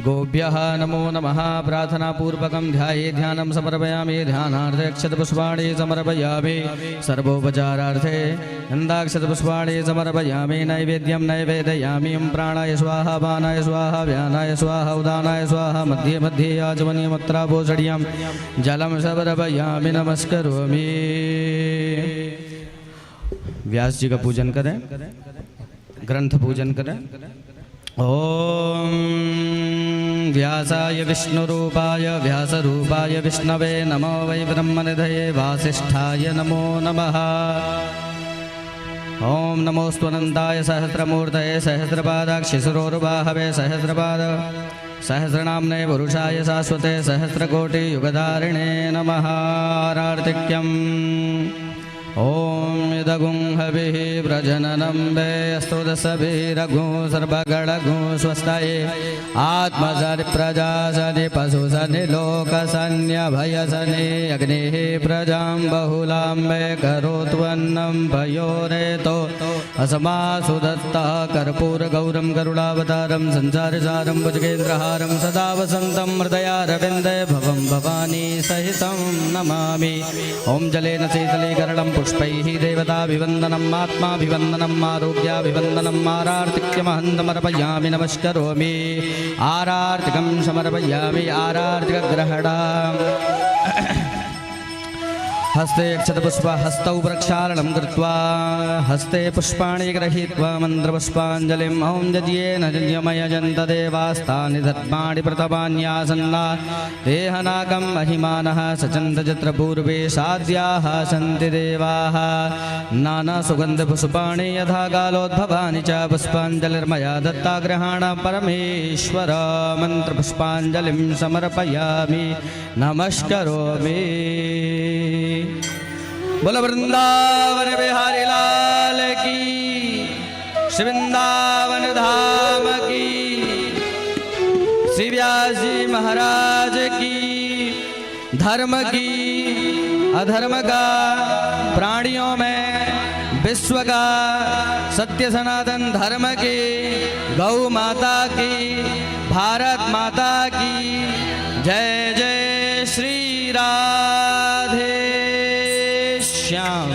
गोभ्यः नमो नमः। प्रार्थनापूर्वकं ध्याये ध्यानं समर्पयामि। ध्यानार्थे अक्षतपुष्पाणि समर्पयामि। सर्वोपचारार्थे गन्धाक्षतपुष्पाणि समर्पयामि। नैवेद्यं नैवेदयामि। प्राणाय स्वाहा पानाय स्वाहा व्यानाय स्वाहा उदानाय स्वाहा मध्ये मध्ये आचमनीयमत्रापोषणीयं जलं समर्पयामि। नमस्करोमि। व्यास जी का पूजन करें, ग्रंथ पूजन करें। ओम व्यासाय विष्णुरूपाय व्यासरूपाय विष्णवे नमो वै ब्रह्मनिधये वासिष्ठाय नमो नमः। ओम नमोऽस्त्वनन्ताय सहस्रमूर्तये सहस्रपादाक्षिशिरोर्बाहवे सहस्रपाद सहस्रनाम्ने पुरुषाय शाश्वते सहस्रकोटियुगधारिणे नमः। आरार्तिक्यम् ओम इदगुं हविः प्रजननं वे स्तुतसभिरघु सर्वगणगु स्वस्ताये आत्मसरि प्रजासनि पशुसनि लोकसन्यभयसनि अग्निः प्रजां बहुलां वे करोत्वन्नं भयोरेतो अस्मासु दत्तः कर्पूरगौरं करुणावतारं संसारसारं भुजगेन्द्रहारं सदा वसन्तं हृदयारविन्दे भवं भवानी सहितं नमामि। ओम जलेन शीतलीकरणं पुष्पैः देवताभिवन्दनम् आत्माभिवन्दनम् आरोग्याभिवन्दनम् आरार्तिक्यमहं समर्पयामि। नमस्करोमि। आरार्तिकं समर्पयामि। आरार्तिकग्रहणम् हस्ते अक्षतपुष्प हस्तौ प्रक्षालनं कृत्वा हस्ते पुष्पाणि गृहीत्वा मन्त्रपुष्पाञ्जलिम् ॐ यज्ञेन यज्ञमयजन्त देवास्तानि धर्माणि प्रतपान्यासन्ना देहनाकं महिमानः सचन्दजत्रपूर्वे साद्याः सन्ति देवाः नानासुगन्धपुष्पाणि यथा कालोद्भवानि च पुष्पाञ्जलिर्मया दत्ताग्रहाण परमेश्वर मन्त्रपुष्पाञ्जलिं समर्पयामि। नमस्करोमि। बोलो वृंदावन बिहारी लाल की, श्री वृंदावन धाम की, श्री व्यास जी महाराज की। धर्म की अधर्म का प्राणियों में विश्व का सत्य सनातन धर्म की, गौ माता की, भारत माता की जय जय। श्री राधे श्याम।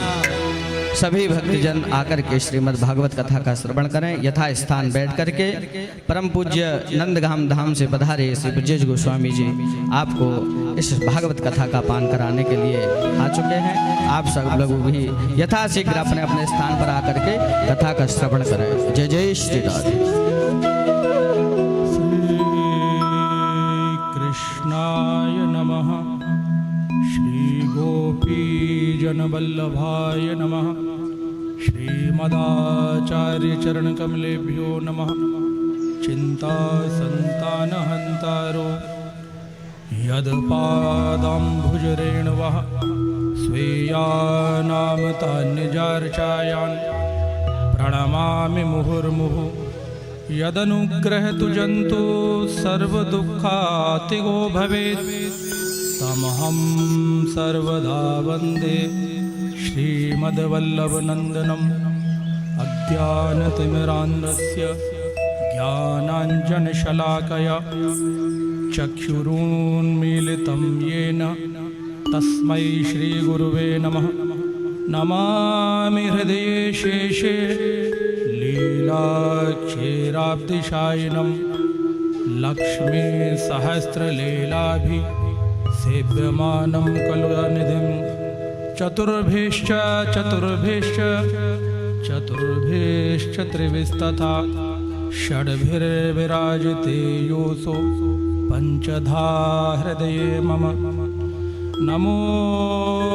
सभी भक्तजन आकर के श्रीमद् भागवत कथा का श्रवण करें। यथा स्थान बैठ करके परम पूज्य नंदगाम धाम से पधारे श्री ब्रजेश गोस्वामी जी आपको इस भागवत कथा का पान कराने के लिए आ चुके हैं। आप सब लोग भी यथाशीघ्र अपने अपने स्थान पर आकर के कथा का श्रवण करें। जय जय श्री राधे। श्री कृष्णाय नमः। श्री गोपीजनवल्लभाय नमः। श्रीमदाचार्य चरणकमलेभ्यो नमः। चिन्तासन्तानहन्तारो यदपादाम्बुजरेणवः स्वीयानामतान्यजार्चायान् प्रणमामि मुहुर्मुहुः। यदनुग्रहतु जन्तु सर्वदुःखातिगो भवेत् तमहं सर्वदा वन्दे श्रीमद्वल्लभनन्दनम्। अज्ञानतिमिरान्धस्य ज्ञानाञ्जनशलाकया चक्षुरुन्मीलितं येन तस्मै श्रीगुरुवे नमः। नमामि हृदये शेषे लीलाक्षीराब्धिशायिनं लक्ष्मीसहस्रलीलाभिसेव्यमानं कलुनिधिं। चतुर्भिश्च चतुर्भिश्च चतुर्भिश्च त्रिभिस्तथा षड्भिर्विराजते योऽसौ पञ्चधा हृदये मम। नमो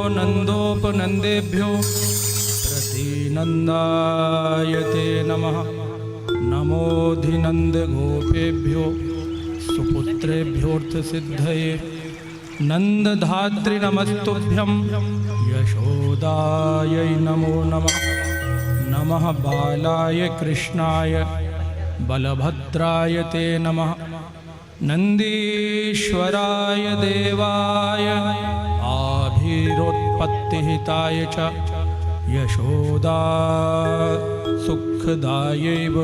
नन्दोपनन्देभ्यो प्रतिनन्दायते नमः। नमोऽधिनन्दगोपेभ्यो सुपुत्रेभ्योऽर्थसिद्धये नन्दधात्रि नमस्तुभ्यं यशोदायै नमो नमः। नमः बालाय कृष्णाय बलभद्राय ते नमः। नन्दीश्वराय देवाय आभिरोत्पत्तिहिताय च यशोदा सुखदायैव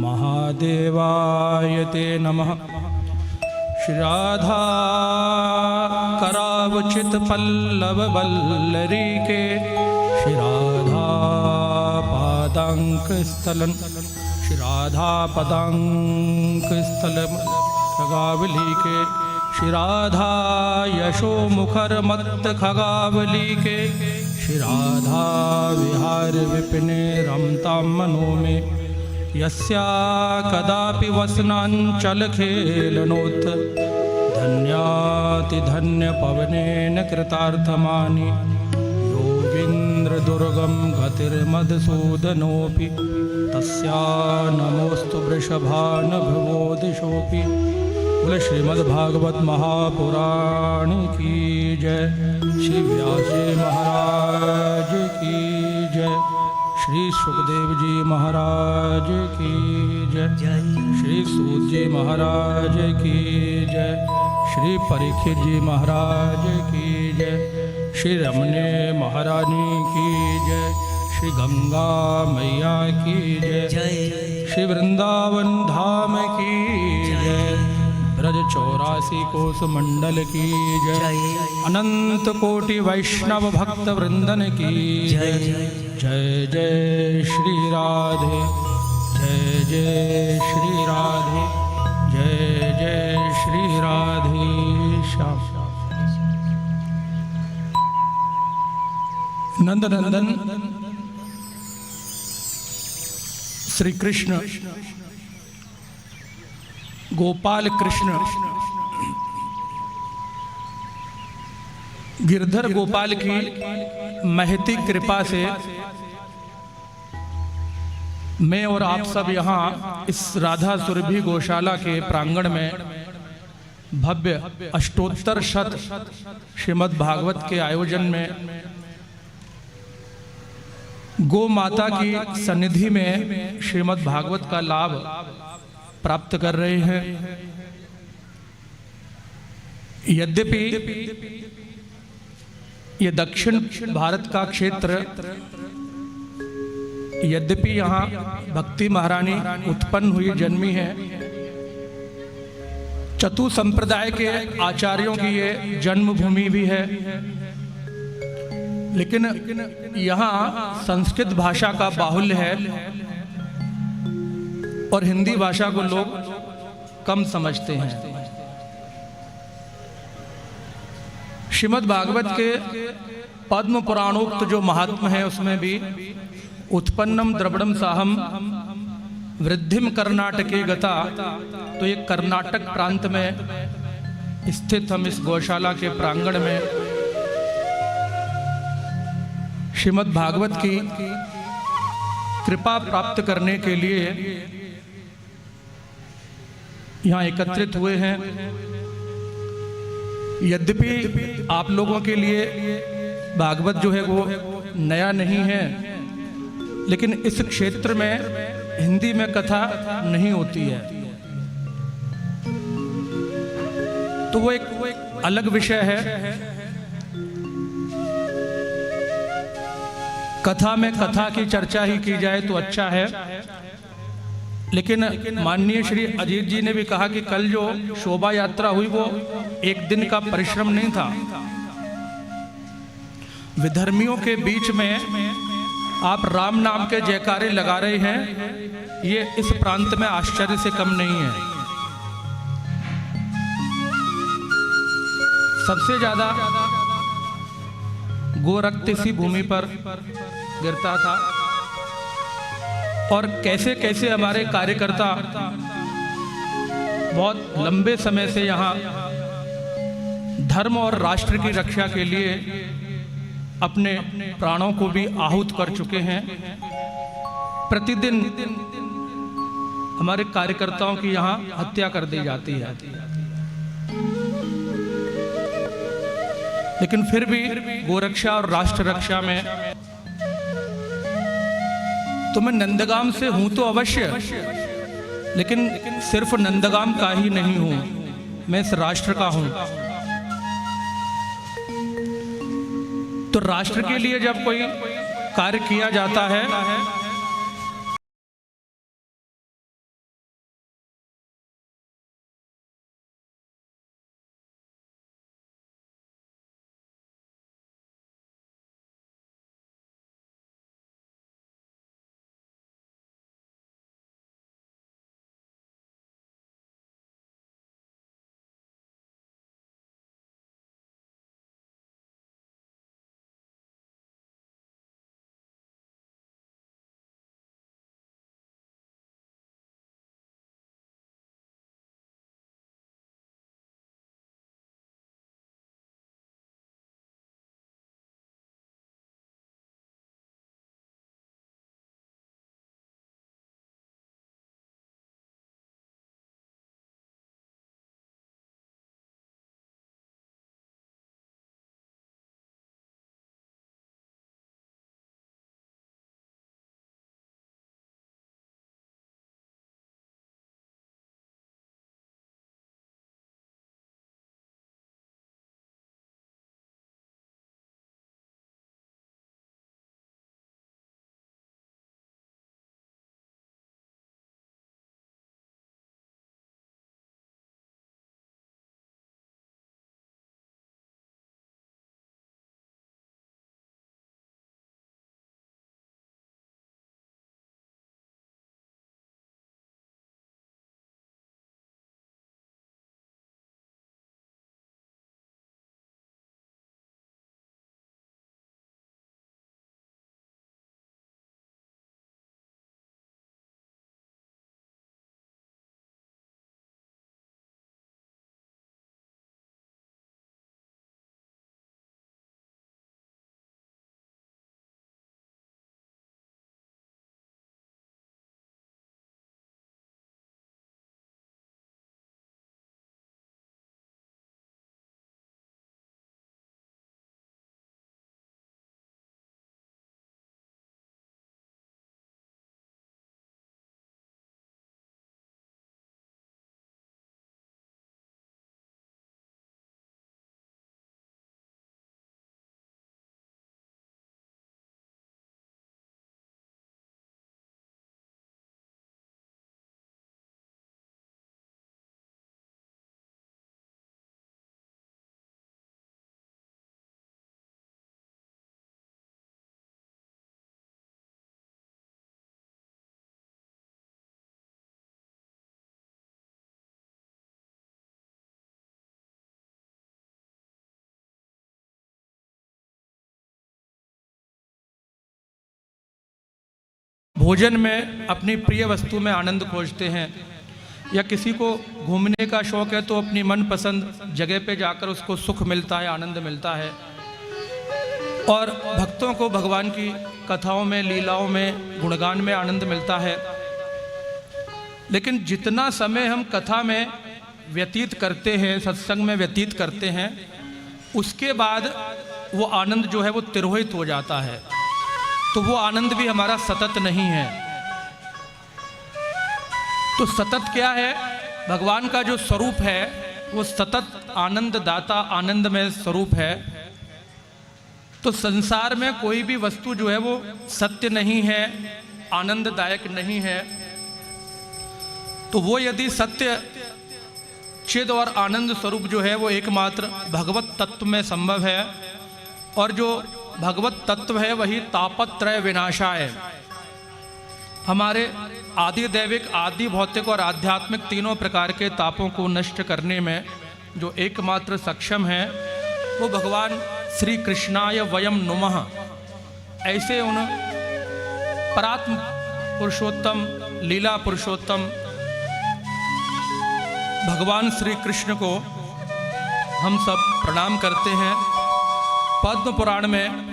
महादेवाय ते नमः। श्री राधा करावचित पल्लव बल्लरी के श्री राधा पादांक स्थलन श्री राधा पदांक स्थल खगावली के श्री राधा यशो मुखर मत्त खगावली के श्री राधा विहार विपिने रमतां मनो में यस्या कदापि वसनांचल खेलनोत् धन्याति धन्य पवनेन कृतार्थमानि योगीन्द्र दुर्गम गतिर्मधुसूदनोऽपि तस्या नमोस्तु वृषभान भवो दिशोऽपि। बोले श्रीमद्भागवत महापुराण की जय। श्री व्यास जी महाराज की जय। श्री सुखदेव जी महाराज की जय। श्री सूत जी महाराज की जय। श्री परीक्षित जी महाराज की जय। श्री रमणे महारानी की जय। श्री गंगा मैया की जय। श्री वृंदावन धाम की जय। ब्रज 84 कोस मंडल की जय। अनंत कोटि वैष्णव भक्त वृंदन की जय। जय जय श्री राधे। जय जय श्री राधे। जय जय श्री राधे श्याम। नंद नंदन श्री कृष्ण गोपाल कृष्ण गिरधर गोपाल की महती कृपा से मैं और आप सब यहाँ इस राधा सुरभि गौशाला के प्रांगण में भव्य अष्टोत्तर शत श्रीमद् भागवत के आयोजन में गौ माता की सन्निधि में श्रीमद् भागवत का लाभ प्राप्त कर रहे हैं। यद्यपि ये दक्षिण भारत का क्षेत्र, यद्यपि यहाँ भक्ति महारानी उत्पन्न हुई जन्मी है, चतु संप्रदाय के आचार्यों की ये जन्मभूमि भी है, लेकिन यहाँ संस्कृत भाषा का बाहुल्य है और हिंदी भाषा को लोग कम समझते हैं। श्रीमद् भागवत के पद्म पुराणोक्त जो महात्म है उसमें भी उत्पन्नम द्रविड़म साहम वृद्धिम कर्नाटके गता, तो ये कर्नाटक प्रांत में स्थित हम इस गौशाला के प्रांगण में श्रीमद् भागवत की कृपा प्राप्त करने के लिए यहाँ एकत्रित हुए हैं। यद्यपि आप लोगों के लिए भागवत जो है वो नया नहीं है, लेकिन इस क्षेत्र में हिंदी में कथा नहीं होती है, तो वो एक अलग विषय है। कथा में कथा की चर्चा ही की जाए तो अच्छा है, लेकिन माननीय श्री अजीत जी ने भी कहा कि कल जो शोभा यात्रा हुई वो एक दिन का परिश्रम नहीं था। विधर्मियों के बीच में आप राम नाम के जयकारे लगा रहे हैं, ये इस प्रांत में आश्चर्य से कम नहीं है। सबसे ज्यादा गोरक्त इसी भूमि पर गिरता था, और कैसे कैसे हमारे कार्यकर्ता बहुत लंबे समय से यहाँ धर्म और राष्ट्र की रक्षा के लिए अपने प्राणों को भी आहूत कर चुके हैं। प्रतिदिन हमारे कार्यकर्ताओं की यहाँ हत्या कर दी जाती है, लेकिन फिर भी गोरक्षा और राष्ट्र रक्षा में तो मैं नंदगाम से हूं तो अवश्य, लेकिन सिर्फ नंदगाम का ही नहीं हूं, मैं इस राष्ट्र का हूं। तो राष्ट्र के लिए जब कोई कार्य किया जाता है भोजन में अपनी प्रिय वस्तु में आनंद खोजते हैं, या किसी को घूमने का शौक़ है तो अपनी मनपसंद जगह पे जाकर उसको सुख मिलता है, आनंद मिलता है। और भक्तों को भगवान की कथाओं में, लीलाओं में, गुणगान में आनंद मिलता है। लेकिन जितना समय हम कथा में व्यतीत करते हैं, सत्संग में व्यतीत करते हैं, उसके बाद वो आनंद जो है वो तिरोहित हो जाता है, तो वो आनंद भी हमारा सतत नहीं है। तो सतत क्या है? भगवान का जो स्वरूप है वो सतत आनंद दाता, आनंदमय स्वरूप है। तो संसार में कोई भी वस्तु जो है वो सत्य नहीं है, आनंददायक नहीं है। तो वो यदि सत्य, चिद और आनंद स्वरूप जो है वो एकमात्र भगवत तत्व में संभव है, और जो भगवत तत्व है वही तापत्रय विनाशाय, हमारे आदि दैविक, आदि भौतिक और आध्यात्मिक तीनों प्रकार के तापों को नष्ट करने में जो एकमात्र सक्षम है वो भगवान श्री कृष्णाय वयम नुमः, ऐसे उन परात्म पुरुषोत्तम, लीला पुरुषोत्तम भगवान श्री कृष्ण को हम सब प्रणाम करते हैं। पद्म पुराण में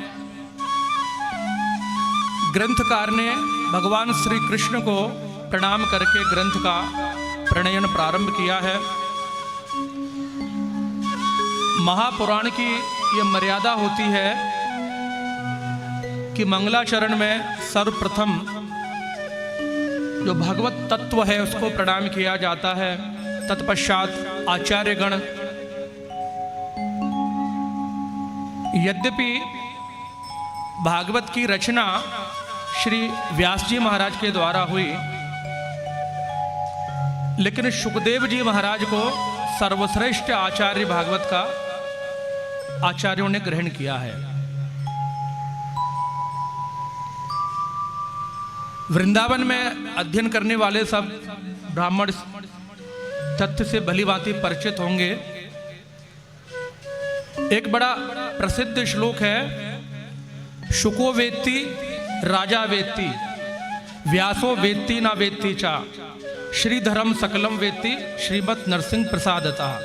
ग्रंथकार ने भगवान श्री कृष्ण को प्रणाम करके ग्रंथ का प्रणयन प्रारंभ किया है। महापुराण की ये मर्यादा होती है कि मंगलाचरण में सर्वप्रथम जो भगवत तत्व है उसको प्रणाम किया जाता है, तत्पश्चात आचार्यगण। यद्यपि भागवत की रचना श्री व्यास जी महाराज के द्वारा हुई, लेकिन सुखदेव जी महाराज को सर्वश्रेष्ठ आचार्य भागवत का आचार्यों ने ग्रहण किया है। वृंदावन में अध्ययन करने वाले सब ब्राह्मण तथ्य से भलीभांति परिचित होंगे। एक बड़ा प्रसिद्ध श्लोक है, शुको वेत्ति राजा वेत्ति, व्यासो वेत्ति ना वेत्ति चा, श्रीधरम सकलम वेत्ति श्रीमद् नरसिंह प्रसादतः।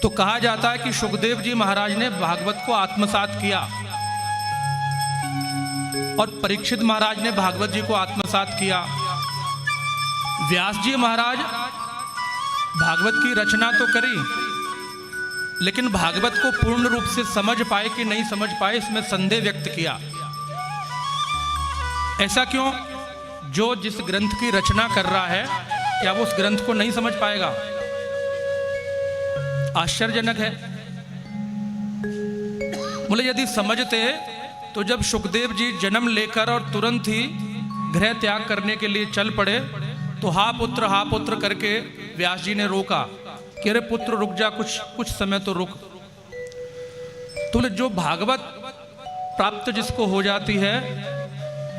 तो कहा जाता है कि सुखदेव जी महाराज ने भागवत को आत्मसात किया और परीक्षित महाराज ने भागवत जी को आत्मसात किया। व्यास जी महाराज भागवत की रचना तो करी, लेकिन भागवत को पूर्ण रूप से समझ पाए कि नहीं समझ पाए, इसमें संदेह व्यक्त किया। ऐसा क्यों? जो जिस ग्रंथ की रचना कर रहा है क्या वो उस ग्रंथ को नहीं समझ पाएगा? आश्चर्यजनक है। बोले यदि समझते तो जब सुखदेव जी जन्म लेकर और तुरंत ही गृह त्याग करने के लिए चल पड़े तो हा पुत्र करके व्यास जी ने रोका कि अरे पुत्र रुक जा, कुछ समय तो रुक। तो बोले जो भागवत प्राप्त जिसको हो जाती है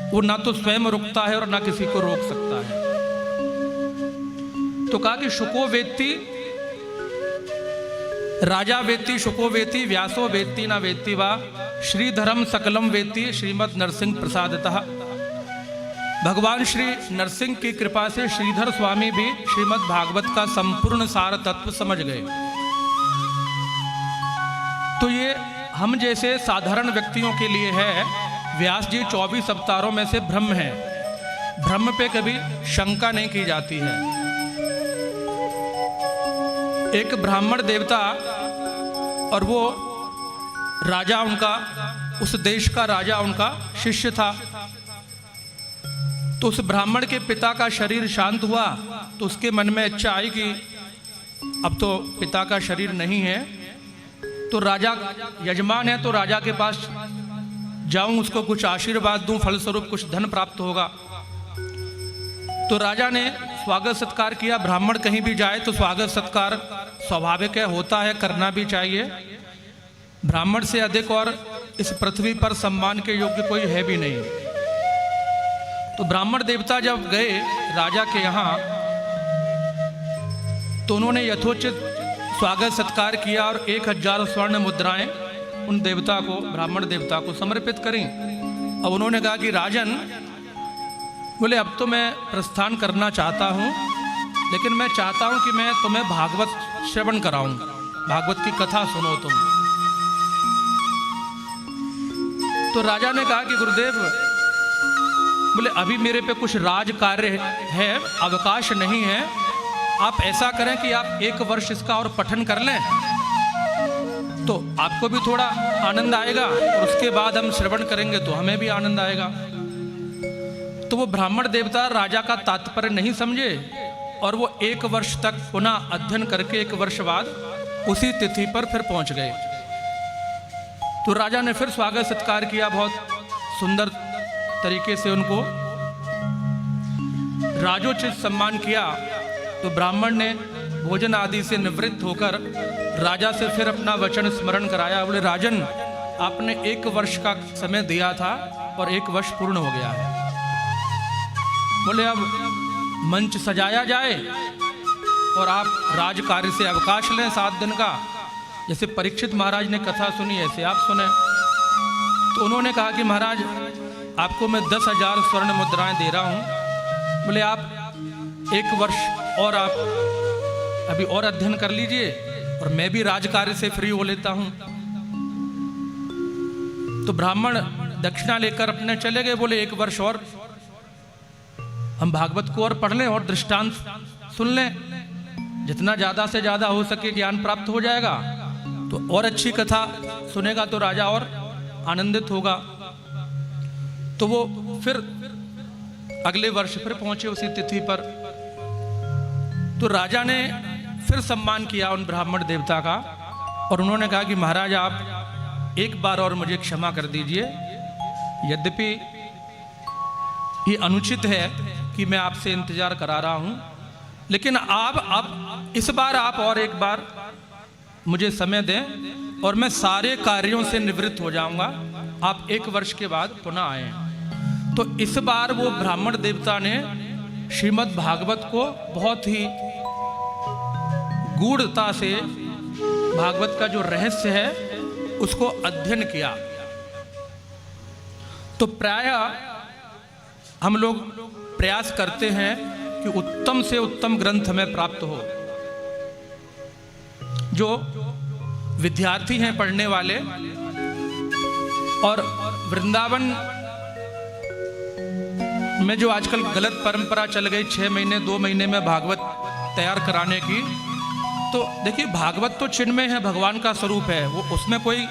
वो ना तो स्वयं रुकता है और ना किसी को रोक सकता है। तो कहा कि शुको वेत्ति राजा वेत्ति, शुको वेत्ति, व्यासो वेत्ति ना वेत्ति वा, श्रीधरम सकलम वेत्ति श्रीमद् नरसिंह प्रसादतः। भगवान श्री नरसिंह की कृपा से श्रीधर स्वामी भी श्रीमद् भागवत का संपूर्ण सार तत्व समझ गए। तो ये हम जैसे साधारण व्यक्तियों के लिए है। व्यास जी 24 अवतारों में से ब्रह्म है, ब्रह्म पे कभी शंका नहीं की जाती है। एक ब्राह्मण देवता और वो राजा, उनका उस देश का राजा उनका शिष्य था। तो उस ब्राह्मण के पिता का शरीर शांत हुआ तो उसके मन में इच्छा आई कि अब तो पिता का शरीर नहीं है, तो राजा यजमान है तो राजा के पास जाऊं, उसको कुछ आशीर्वाद दूं, फलस्वरूप कुछ धन प्राप्त होगा। तो राजा ने स्वागत सत्कार किया। ब्राह्मण कहीं भी जाए तो स्वागत सत्कार स्वाभाविक है, होता है, करना भी चाहिए। ब्राह्मण से अधिक और इस पृथ्वी पर सम्मान के योग्य कोई है भी नहीं। तो ब्राह्मण देवता जब गए राजा के यहाँ तो उन्होंने यथोचित स्वागत सत्कार किया और 1000 स्वर्ण मुद्राएं उन देवता को, ब्राह्मण देवता को समर्पित करी। अब उन्होंने कहा कि राजन, बोले अब तो मैं प्रस्थान करना चाहता हूँ, लेकिन मैं चाहता हूँ कि मैं तुम्हें भागवत श्रवण कराऊं, भागवत की कथा सुनो तुम। तो राजा ने कहा कि गुरुदेव, बोले अभी मेरे पे कुछ राज कार्य है, अवकाश नहीं है, आप ऐसा करें कि आप 1 वर्ष इसका और पठन कर लें तो आपको भी थोड़ा आनंद आएगा, और उसके बाद हम श्रवण करेंगे तो हमें भी आनंद आएगा। तो वो ब्राह्मण देवता राजा का तात्पर्य नहीं समझे, और वो 1 वर्ष तक पुनः अध्ययन करके 1 वर्ष बाद उसी तिथि पर फिर पहुंच गए। तो राजा ने फिर स्वागत सत्कार किया, बहुत सुंदर तरीके से उनको राजोचित सम्मान किया। तो ब्राह्मण ने भोजन आदि से निवृत्त होकर राजा से फिर अपना वचन स्मरण कराया। बोले राजन, आपने 1 वर्ष का समय दिया था और 1 वर्ष पूर्ण हो गया है। बोले अब मंच सजाया जाए और आप राज कार्य से अवकाश लें 7 दिन का। जैसे परीक्षित महाराज ने कथा सुनी, ऐसे आप सुने। तो उन्होंने कहा कि महाराज, आपको मैं 10,000 स्वर्ण मुद्राएं दे रहा हूं। बोले आप 1 वर्ष और आप अभी और अध्ययन कर लीजिए, और मैं भी राजकार्य से फ्री हो लेता हूं। तो ब्राह्मण दक्षिणा लेकर अपने चले गए। बोले 1 वर्ष और हम भागवत को और पढ़ लें और दृष्टांत सुन लें, जितना ज़्यादा से ज़्यादा हो सके ज्ञान प्राप्त हो जाएगा, तो और अच्छी कथा सुनेगा तो राजा और आनंदित होगा। तो वो फिर अगले वर्ष फिर पहुंचे उसी तिथि पर। तो राजा ने फिर सम्मान किया उन ब्राह्मण देवता का, और उन्होंने कहा कि महाराज आप एक बार और मुझे क्षमा कर दीजिए, यद्यपि ये अनुचित है कि मैं आपसे इंतजार करा रहा हूं, लेकिन आप अब इस बार आप और एक बार मुझे समय दें और मैं सारे कार्यों से निवृत्त हो जाऊंगा, आप 1 वर्ष के बाद पुनः आए। तो इस बार वो ब्राह्मण देवता ने श्रीमद् भागवत को बहुत ही गूढ़ता से, भागवत का जो रहस्य है उसको अध्ययन किया। तो प्रायः हम लोग प्रयास करते हैं कि उत्तम से उत्तम ग्रंथ हमें प्राप्त हो। जो विद्यार्थी हैं पढ़ने वाले, और वृंदावन में जो आजकल गलत परंपरा चल गई 6 महीने 2 महीने में भागवत तैयार कराने की, तो देखिए भागवत तो चिन्मय है, भगवान का स्वरूप है, वो उसमें कोई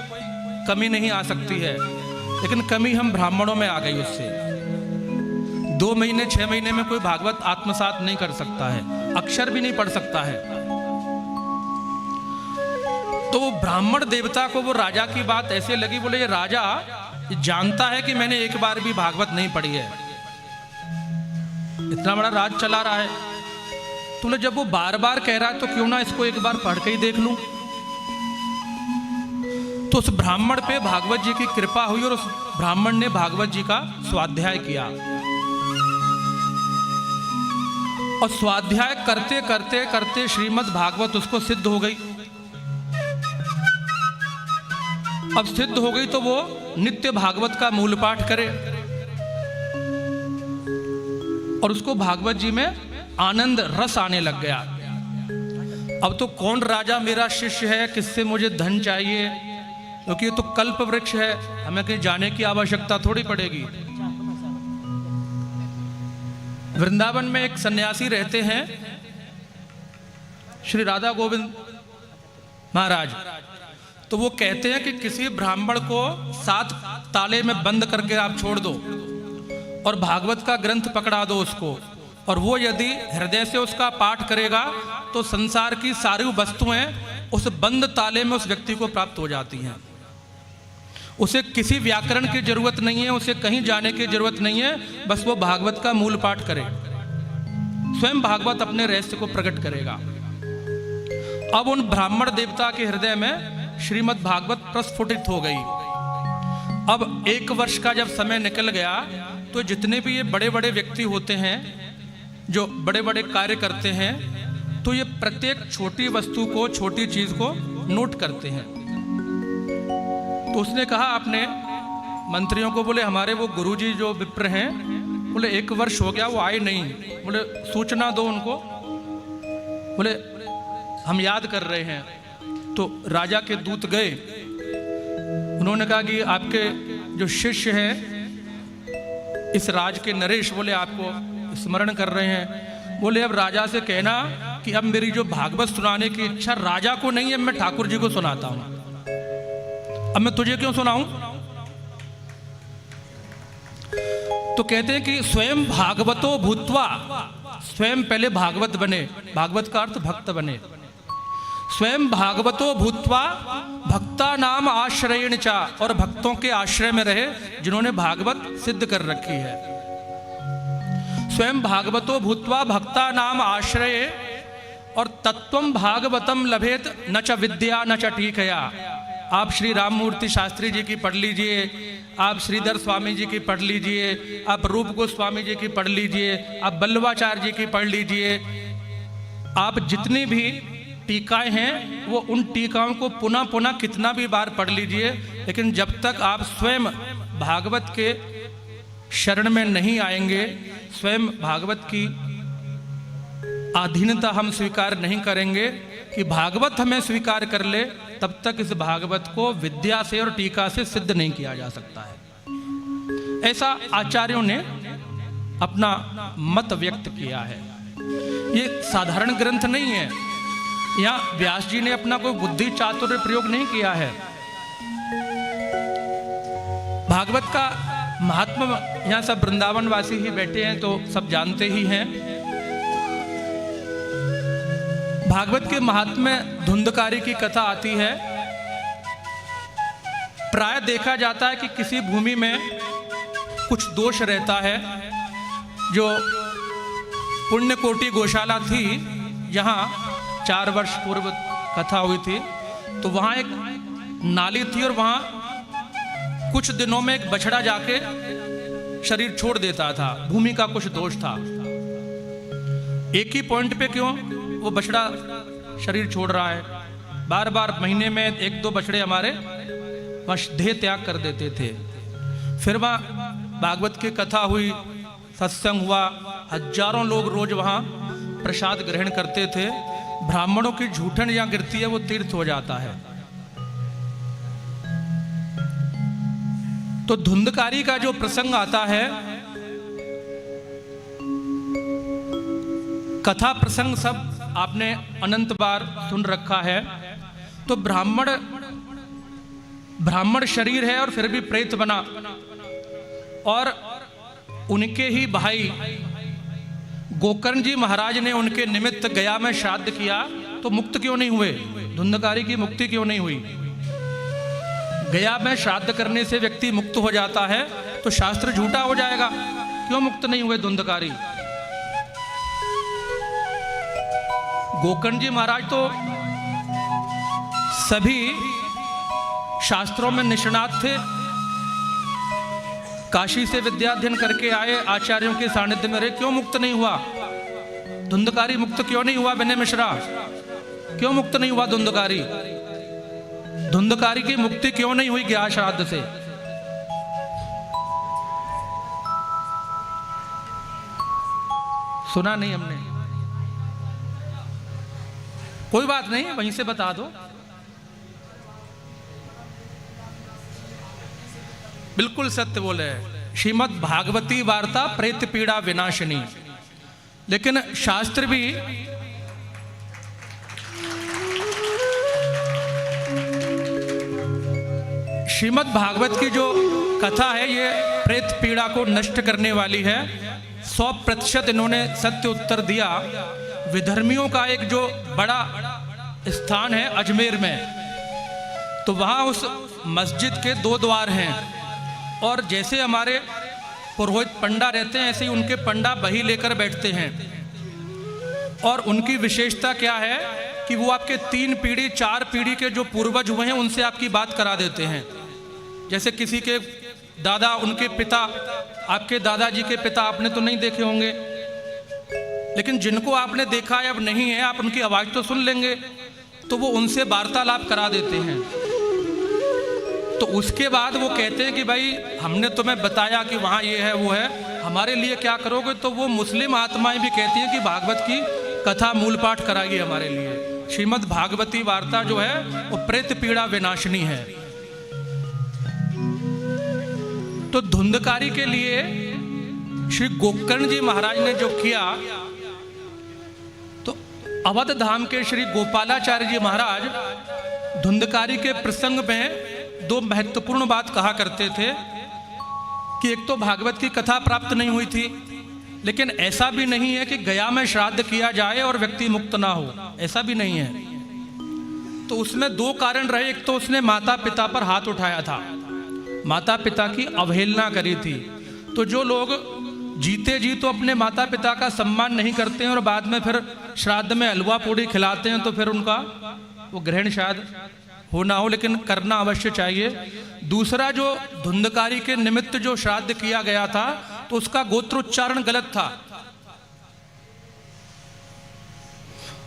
कमी नहीं आ सकती है, लेकिन कमी हम ब्राह्मणों में आ गई उससे। 2 महीने 6 महीने में कोई भागवत आत्मसात नहीं कर सकता है, अक्षर भी नहीं पढ़ सकता है। तो वो ब्राह्मण देवता को वो राजा की बात ऐसे लगी। बोले ये राजा जानता है कि मैंने एक बार भी भागवत नहीं पढ़ी है, इतना बड़ा राज चला रहा है, तो जब वो बार बार कह रहा है तो क्यों ना इसको एक बार पढ़ के ही देख लूं। तो उस ब्राह्मण पे भागवत जी की कृपा हुई और उस ब्राह्मण ने भागवत जी का स्वाध्याय किया, और स्वाध्याय करते करते करते श्रीमद् भागवत उसको सिद्ध हो गई। अब सिद्ध हो गई तो वो नित्य भागवत का मूल पाठ करे, और उसको भागवत जी में आनंद रस आने लग गया। अब तो कौन राजा मेरा शिष्य है, किससे मुझे धन चाहिए, क्योंकि ये तो कल्प वृक्ष है, हमें कहीं जाने की आवश्यकता थोड़ी पड़ेगी। वृंदावन में एक सन्यासी रहते हैं, श्री राधा गोविंद महाराज। तो वो कहते हैं कि किसी ब्राह्मण को 7 ताले में बंद करके आप छोड़ दो और भागवत का ग्रंथ पकड़ा दो उसको, और वो यदि हृदय से उसका पाठ करेगा तो संसार की सारी वस्तुएं उस बंद ताले में उस व्यक्ति को प्राप्त हो जाती हैं। उसे किसी व्याकरण की जरूरत नहीं है, उसे कहीं जाने की जरूरत नहीं है, बस वो भागवत का मूल पाठ करे, स्वयं भागवत अपने रहस्य को प्रकट करेगा। अब उन ब्राह्मण देवता के हृदय में श्रीमद् भागवत प्रस्फुटित हो गई। अब 1 वर्ष का जब समय निकल गया तो जितने भी ये बड़े बड़े व्यक्ति होते हैं, जो बड़े बड़े कार्य करते हैं, तो ये प्रत्येक छोटी वस्तु को, छोटी चीज को नोट करते हैं। तो उसने कहा अपने मंत्रियों को, बोले हमारे वो गुरुजी जो विप्र हैं बोले 1 वर्ष हो गया वो आए नहीं। बोले सूचना दो उनको। बोले हम याद कर रहे हैं। तो राजा के दूत गए, उन्होंने कहा कि आपके जो शिष्य हैं इस राज के नरेश, बोले आपको स्मरण कर रहे हैं। बोले अब राजा से कहना कि अब मेरी जो भागवत सुनाने की इच्छा राजा को नहीं है, मैं ठाकुर जी को सुनाता हूं। अब मैं तुझे क्यों सुनाऊं? तो कहते हैं कि स्वयं भागवतो भूत्वा, स्वयं पहले भागवत बने, भागवत का अर्थ भक्त बने। स्वयं भागवतो भूत्वा भक्ता नाम आश्रयण चा, और भक्तों के आश्रय में रहे जिन्होंने भागवत सिद्ध कर रखी है। स्वयं भागवतो भूत्वा भक्ता नाम आश्रय, और तत्वम भागवतम लभेत न च विद्या न च टीकया। आप श्री राममूर्ति शास्त्री जी की पढ़ लीजिए, आप श्रीधर स्वामी जी की पढ़ लीजिए, आप रूप गोस्वामी जी की पढ़ लीजिए, आप बल्लवाचार्य जी की पढ़ लीजिए। आप जितनी भी टीकाएं हैं वो उन टीकाओं को पुनः पुनः कितना भी बार पढ़ लीजिए, लेकिन जब तक आप स्वयं भागवत के शरण में नहीं आएंगे, स्वयं भागवत की अधीनता हम स्वीकार नहीं करेंगे कि भागवत हमें स्वीकार कर ले, तब तक इस भागवत को विद्या से और टीका से सिद्ध नहीं किया जा सकता है। ऐसा आचार्यों ने अपना मत व्यक्त किया है। ये साधारण ग्रंथ नहीं है, यहाँ व्यास जी ने अपना कोई बुद्धि चातुर्य प्रयोग नहीं किया है। भागवत का महात्मा यहाँ सब वृंदावन वासी ही बैठे हैं तो सब जानते ही हैं। भागवत के महात्म्य धुंधकारी की कथा आती है। प्राय देखा जाता है कि किसी भूमि में कुछ दोष रहता है। जो पुण्यकोटि गौशाला थी, जहाँ 4 वर्ष पूर्व कथा हुई थी, तो वहाँ एक नाली थी और वहाँ कुछ दिनों में एक बछड़ा जाके शरीर छोड़ देता था। भूमि का कुछ दोष था। एक ही पॉइंट पे क्यों वो बछड़ा शरीर छोड़ रहा है? बार बार महीने में 1-2 बछड़े हमारे वहाँ देह त्याग कर देते थे। फिर वहाँ भागवत की कथा हुई, सत्संग हुआ, हजारों लोग रोज वहाँ प्रसाद ग्रहण करते थे। ब्राह्मणों की झूठन यहाँ गिरती है वो तीर्थ हो जाता है। तो धुंधकारी का जो प्रसंग आता है, कथा प्रसंग सब आपने अनंत बार सुन रखा है। तो ब्राह्मण शरीर है और फिर भी प्रेत बना, और उनके ही भाई गोकर्ण जी महाराज ने उनके निमित्त गया में श्राद्ध किया, तो मुक्त क्यों नहीं हुए? धुंधकारी की मुक्ति क्यों नहीं हुई? गया में श्राद्ध करने से व्यक्ति मुक्त हो जाता है, तो शास्त्र झूठा हो जाएगा। क्यों मुक्त नहीं हुए धुंधकारी? गोकर्ण जी महाराज तो सभी शास्त्रों में निष्णात थे, काशी से विद्याध्ययन करके आए, आचार्यों के सानिध्य में रहे, क्यों मुक्त नहीं हुआ? धुंधकारी मुक्त क्यों नहीं हुआ? विनय मिश्रा, क्यों मुक्त नहीं हुआ धुंधकारी? धुंधकारी की मुक्ति क्यों नहीं हुई ज्ञा श्राद्ध से? सुना नहीं हमने? कोई बात नहीं, वहीं से बता दो। बिल्कुल सत्य बोले, श्रीमद् भागवती वार्ता प्रेत पीड़ा विनाशिनी। लेकिन शास्त्र भी श्रीमद् भागवत की जो कथा है ये प्रेत पीड़ा को नष्ट करने वाली है। 100% इन्होंने सत्य उत्तर दिया। विधर्मियों का एक जो बड़ा स्थान है अजमेर में, तो वहाँ उस मस्जिद के 2 द्वार हैं, और जैसे हमारे पुरोहित पंडा रहते हैं ऐसे ही उनके पंडा बही लेकर बैठते हैं। और उनकी विशेषता क्या है कि वो आपके 3 पीढ़ी 4 पीढ़ी के जो पूर्वज हुए हैं उनसे आपकी बात करा देते हैं। जैसे किसी के दादा, उनके पिता, आपके दादाजी के पिता आपने तो नहीं देखे होंगे, लेकिन जिनको आपने देखा है अब नहीं है, आप उनकी आवाज़ तो सुन लेंगे, तो वो उनसे वार्तालाप करा देते हैं। तो उसके बाद वो कहते हैं कि भाई हमने तुम्हें बताया कि वहाँ ये है वो है, हमारे लिए क्या करोगे? तो वो मुस्लिम आत्माएं भी कहती हैं कि भागवत की कथा मूल पाठ कराइए हमारे लिए। श्रीमद् भागवती वार्ता जो है वो प्रेत पीड़ा विनाशिनी है। तो धुंधकारी के लिए श्री गोकर्ण जी महाराज ने जो किया, तो अवध धाम के श्री गोपालाचार्य जी महाराज धुंधकारी के प्रसंग में दो महत्वपूर्ण बात कहा करते थे कि एक तो भागवत की कथा प्राप्त नहीं हुई थी, लेकिन ऐसा भी नहीं है कि गया में श्राद्ध किया जाए और व्यक्ति मुक्त ना हो, ऐसा भी नहीं है। तो उसमें दो कारण रहे। एक तो उसने माता पिता पर हाथ उठाया था, माता पिता की अवहेलना करी थी। तो जो लोग जीते जी तो अपने माता पिता का सम्मान नहीं करते हैं और बाद में फिर श्राद्ध में हलवा पूड़ी खिलाते हैं, तो फिर उनका वो ग्रहण शायद हो ना हो, लेकिन करना अवश्य चाहिए। दूसरा, जो धुंधकारी के निमित्त जो श्राद्ध किया गया था तो उसका गोत्रोच्चारण गलत था,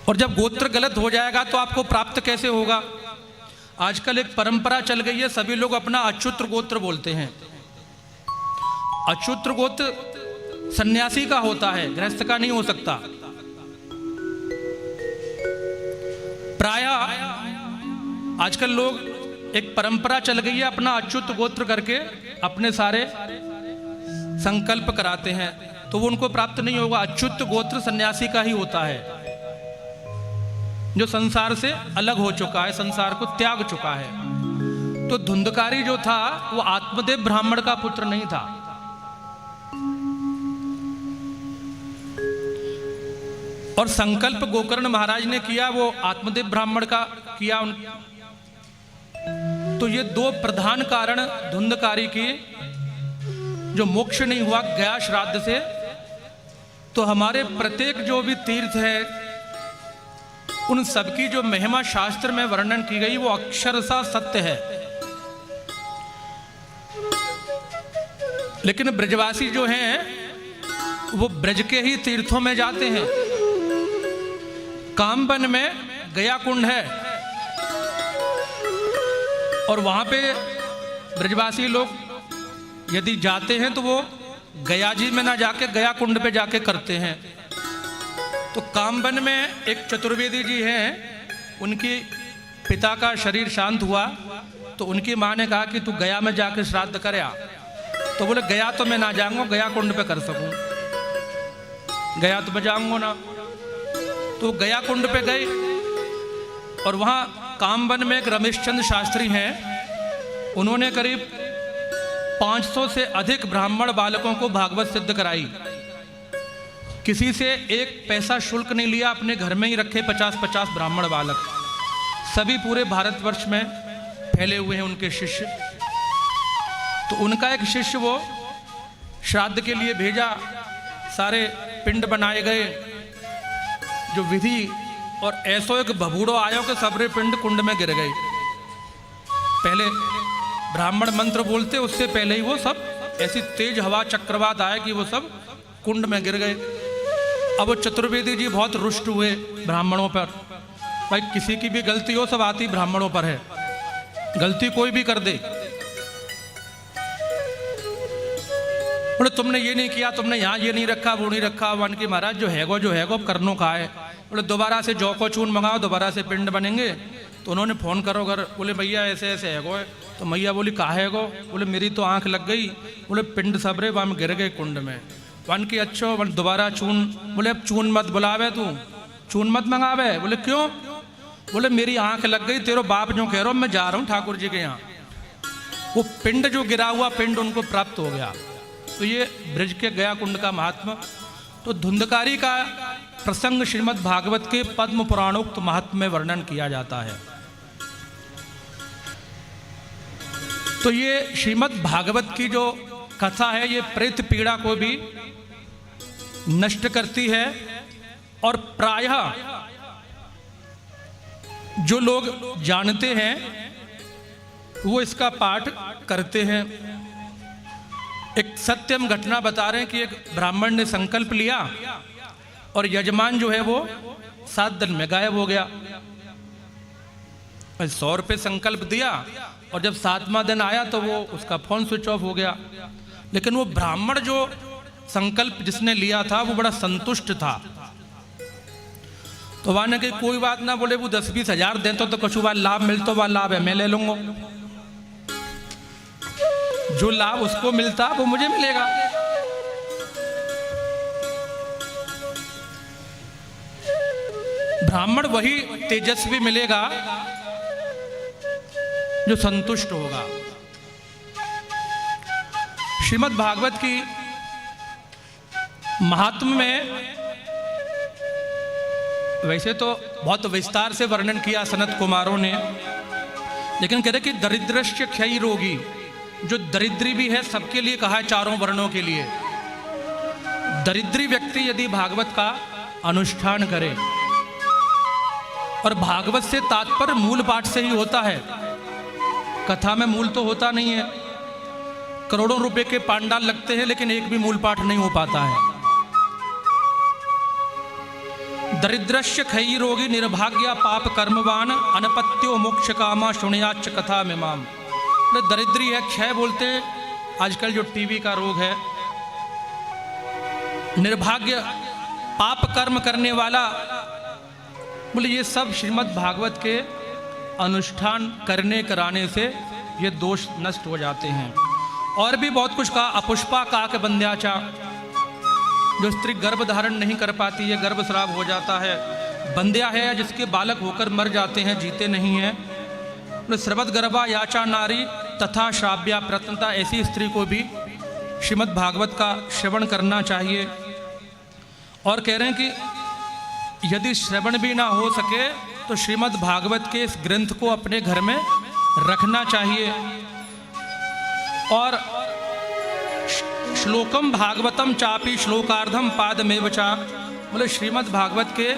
और जब गोत्र गलत हो जाएगा तो आपको प्राप्त कैसे होगा? आजकल एक परंपरा चल गई है, सभी लोग अपना अच्युत गोत्र बोलते हैं। अच्युत गोत्र सन्यासी का होता है, गृहस्थ का नहीं हो सकता। प्रायः आजकल लोग एक परंपरा चल गई है, अपना अच्युत गोत्र करके अपने सारे संकल्प कराते हैं, तो वो उनको प्राप्त नहीं होगा। अच्युत गोत्र सन्यासी का ही होता है, जो संसार से अलग हो चुका है, संसार को त्याग चुका है। तो धुंधकारी जो था वो आत्मदेव ब्राह्मण का पुत्र नहीं था। और संकल्प गोकर्ण महाराज ने किया, वो आत्मदेव ब्राह्मण का किया। तो ये दो प्रधान कारण धुंधकारी की जो मोक्ष नहीं हुआ गया श्राद्ध से। तो हमारे प्रत्येक जो भी तीर्थ है उन सबकी जो महिमा शास्त्र में वर्णन की गई वो अक्षरशः सत्य है। लेकिन ब्रजवासी जो हैं वो ब्रज के ही तीर्थों में जाते हैं। कामवन में गया कुंड है और वहां पे ब्रजवासी लोग यदि जाते हैं तो वो गया जी में ना जाके गया कुंड पे जाके करते हैं। तो कामवन में एक चतुर्वेदी जी हैं, उनकी पिता का शरीर शांत हुआ तो उनकी माँ ने कहा कि तू गया में जाके श्राद्ध कर आ। तो बोले गया तो मैं ना जाऊंगा, गया कुंड पे कर सकूं, गया तो मैं जाऊंगा ना। तो गया कुंड पे गए और वहाँ कामवन में एक रमेश चंद्र शास्त्री हैं, उन्होंने करीब 500 से अधिक ब्राह्मण बालकों को भागवत सिद्ध कराई। किसी से एक पैसा शुल्क नहीं लिया, अपने घर में ही रखे 50-50 ब्राह्मण बालक, सभी पूरे भारतवर्ष में फैले हुए हैं उनके शिष्य। तो उनका एक शिष्य वो श्राद्ध के लिए भेजा, सारे पिंड बनाए गए जो विधि, और ऐसो एक भभूड़ो आयो कि सबरे पिंड कुंड में गिर गए। पहले ब्राह्मण मंत्र बोलते, उससे पहले ही वो सब ऐसी तेज हवा चक्रवात आया कि वो सब कुंड में गिर गए। अब वो चतुर्वेदी जी बहुत रुष्ट हुए ब्राह्मणों पर, भाई किसी की भी गलती हो सब आती ब्राह्मणों पर है, गलती कोई भी कर दे। बोले तुमने ये नहीं किया, तुमने यहाँ ये नहीं रखा, वो नहीं रखा। वन की महाराज जो हैगो अब करनो का है। बोले दोबारा से जौ को चून मंगाओ, दोबारा से पिंड बनेंगे। तो उन्होंने फ़ोन करो घर, बोले भैया ऐसे ऐसे हैगो है। तो मैया बोली कहा हैगो? बोले मेरी तो आंख लग गई। बोले पिंड सबरे वहाँ गिर गए कुंड में। वन की अच्छो वन दोबारा चून। बोले अब चून मत बुलावे, तू चून मत मंगावे। बोले क्यों? बोले मेरी आंख लग गई, तेरो बाप जो कह रहा हूँ मैं जा रहा हूँ ठाकुर जी के यहाँ। वो पिंड जो गिरा हुआ पिंड उनको प्राप्त हो गया। तो ये ब्रज के गया कुंड का महात्मा। तो धुंधकारी का प्रसंग श्रीमद् भागवत के पद्म पुराणोक्त महात्म्य में वर्णन किया जाता है। तो ये श्रीमद् भागवत की जो कथा है ये प्रेत पीड़ा को भी नष्ट करती है, और प्रायः जो लोग जानते हैं वो इसका पाठ करते हैं। एक सत्यम घटना बता रहे हैं कि एक ब्राह्मण ने संकल्प लिया और यजमान जो है वो 7 दिन में गायब हो गया। 100 रुपये संकल्प दिया और जब 7वां दिन आया तो वो उसका फोन स्विच ऑफ हो गया। लेकिन वो ब्राह्मण जो संकल्प जिसने लिया था वो बड़ा संतुष्ट था। तो वहां ने कही कोई बात ना, बोले वो 10-20 हजार दें तो कछु बार लाभ मिलता, वह लाभ है मैं ले लूंगा, जो लाभ उसको मिलता वो मुझे मिलेगा। ब्राह्मण वही तेजस्वी मिलेगा जो संतुष्ट होगा। श्रीमद् भागवत की महात्म्य में वैसे तो बहुत विस्तार से वर्णन किया सनत कुमारों ने, लेकिन कहते कि दरिद्रश्च क्षयी रोगी, जो दरिद्री भी है सबके लिए कहा है, चारों वर्णों के लिए। दरिद्री व्यक्ति यदि भागवत का अनुष्ठान करे, और भागवत से तात्पर्य मूल पाठ से ही होता है, कथा में मूल तो होता नहीं है। करोड़ों रुपए के पांडाल लगते हैं लेकिन एक भी मूल पाठ नहीं हो पाता है। दरिद्रश्य खयी रोगी निर्भाग्या पाप कर्मवान अनपत्यो मोक्ष कामा शुण्याच कथा में माम। दरिद्री है, क्षय बोलते हैं आजकल जो टीबी का रोग है। निर्भाग्य पाप कर्म करने वाला, बोले ये सब श्रीमद् भागवत के अनुष्ठान करने कराने से ये दोष नष्ट हो जाते हैं। और भी बहुत कुछ कहा, अपुष्पा काक बंध्याचा, जो स्त्री गर्भ धारण नहीं कर पाती है, गर्भ स्राव हो जाता है। बंध्या है जिसके बालक होकर मर जाते हैं, जीते नहीं हैं। श्रवत गर्भा याचा नारी तथा श्राव्या प्रत्नता, ऐसी स्त्री को भी श्रीमद् भागवत का श्रवण करना चाहिए। और कह रहे हैं कि यदि श्रवण भी ना हो सके तो श्रीमद् भागवत के इस ग्रंथ को अपने घर में रखना चाहिए। और श्लोकम भागवतम चापी श्लोकार्धम पादमेव चा, बोले श्रीमद् भागवत के